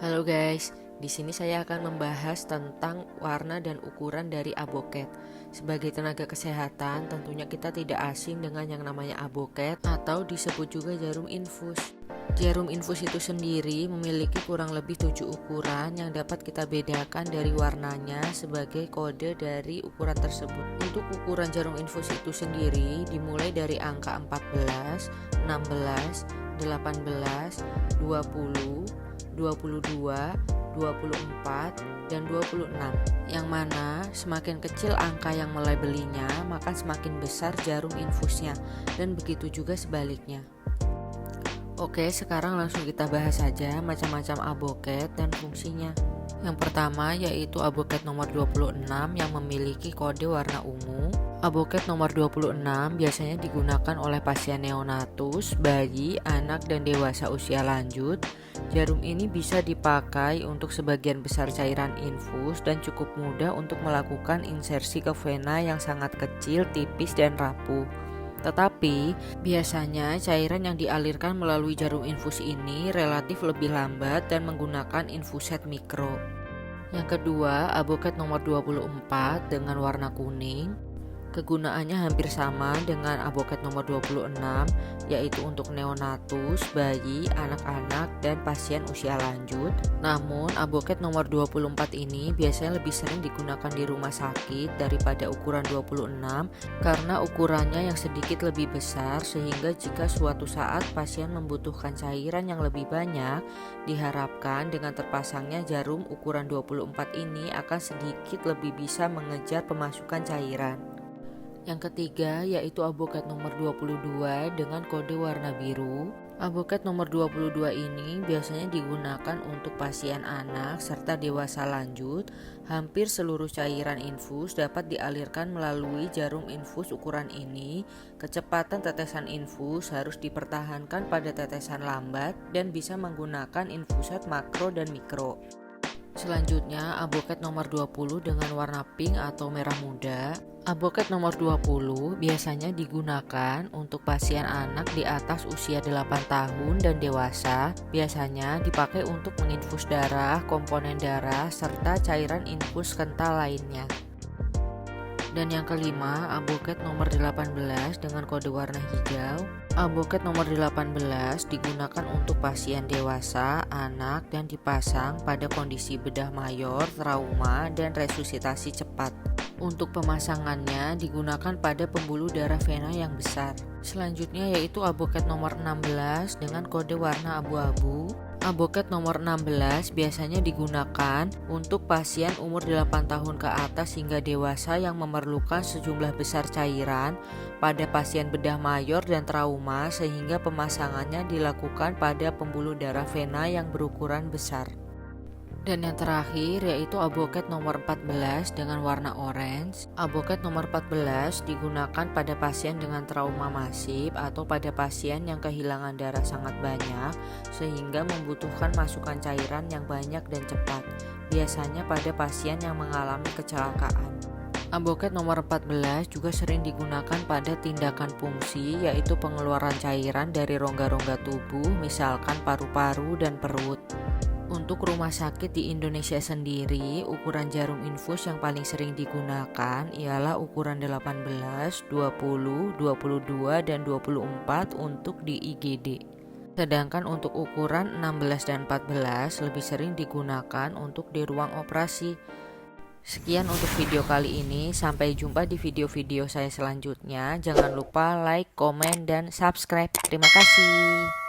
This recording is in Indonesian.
Halo guys, di sini saya akan membahas tentang warna dan ukuran dari aboket. Sebagai tenaga kesehatan, tentunya kita tidak asing dengan yang namanya aboket atau disebut juga jarum infus. Jarum infus itu sendiri memiliki kurang lebih 7 ukuran yang dapat kita bedakan dari warnanya sebagai kode dari ukuran tersebut. Untuk ukuran jarum infus itu sendiri dimulai dari angka 14, 16, 18, 20, 22, 24, dan 26, yang mana semakin kecil angka yang melabelinya maka semakin besar jarum infusnya, dan begitu juga sebaliknya. Oke, sekarang langsung kita bahas saja macam-macam aboket dan fungsinya. Yang pertama yaitu aboket nomor 26 yang memiliki kode warna ungu. Aboket nomor 26 biasanya digunakan oleh pasien neonatus, bayi, anak, dan dewasa usia lanjut. Jarum ini bisa dipakai untuk sebagian besar cairan infus dan cukup mudah untuk melakukan insersi ke vena yang sangat kecil, tipis, dan rapuh. Tetapi, biasanya cairan yang dialirkan melalui jarum infus ini relatif lebih lambat dan menggunakan infuset mikro. Yang kedua, aboket nomor 24 dengan warna kuning. Kegunaannya hampir sama dengan aboket nomor 26, yaitu untuk neonatus, bayi, anak-anak, dan pasien usia lanjut. Namun, aboket nomor 24 ini biasanya lebih sering digunakan di rumah sakit daripada ukuran 26 karena ukurannya yang sedikit lebih besar, sehingga jika suatu saat pasien membutuhkan cairan yang lebih banyak, diharapkan dengan terpasangnya jarum ukuran 24 ini akan sedikit lebih bisa mengejar pemasukan cairan. Yang ketiga yaitu aboket nomor 22 dengan kode warna biru. Aboket nomor 22 ini biasanya digunakan untuk pasien anak serta dewasa lanjut. Hampir seluruh cairan infus dapat dialirkan melalui jarum infus ukuran ini. Kecepatan tetesan infus harus dipertahankan pada tetesan lambat dan bisa menggunakan infuset makro dan mikro. Selanjutnya, aboket nomor 20 dengan warna pink atau merah muda. Aboket nomor 20 biasanya digunakan untuk pasien anak di atas usia 8 tahun dan dewasa. Biasanya dipakai untuk menginfus darah, komponen darah, serta cairan infus kental lainnya. Dan yang kelima, aboket nomor 18 dengan kode warna hijau. Aboket nomor 18 digunakan untuk pasien dewasa, anak, dan dipasang pada kondisi bedah mayor, trauma, dan resusitasi cepat. Untuk pemasangannya digunakan pada pembuluh darah vena yang besar. Selanjutnya yaitu aboket nomor 16 dengan kode warna abu-abu. Aboket nomor 16 biasanya digunakan untuk pasien umur 8 tahun ke atas hingga dewasa yang memerlukan sejumlah besar cairan pada pasien bedah mayor dan trauma, sehingga pemasangannya dilakukan pada pembuluh darah vena yang berukuran besar. Dan yang terakhir yaitu aboket nomor 14 dengan warna orange. Aboket nomor 14 digunakan pada pasien dengan trauma masif atau pada pasien yang kehilangan darah sangat banyak sehingga membutuhkan masukan cairan yang banyak dan cepat, biasanya pada pasien yang mengalami kecelakaan. Aboket nomor 14 juga sering digunakan pada tindakan fungsi, yaitu pengeluaran cairan dari rongga-rongga tubuh, misalkan paru-paru dan perut. Untuk rumah sakit di Indonesia sendiri, ukuran jarum infus yang paling sering digunakan ialah ukuran 18, 20, 22, dan 24 untuk di IGD. Sedangkan untuk ukuran 16 dan 14 lebih sering digunakan untuk di ruang operasi. Sekian untuk video kali ini, sampai jumpa di video-video saya selanjutnya. Jangan lupa like, komen, dan subscribe. Terima kasih.